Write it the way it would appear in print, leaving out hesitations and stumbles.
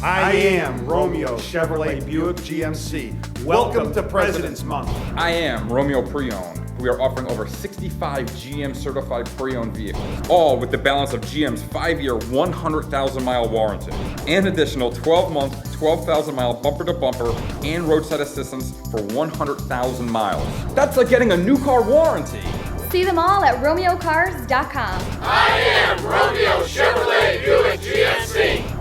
I am Romeo Chevrolet Buick GMC. Welcome to President's Month. I am Romeo Preowned. We are offering over 65 GM certified pre-owned vehicles, all with the balance of GM's 5-year, 100,000-mile warranty. And additional 12-month, 12,000-mile bumper-to-bumper and roadside assistance for 100,000 miles. That's like getting a new car warranty. See them all at romeocars.com. I am Romeo Chevrolet Buick GMC.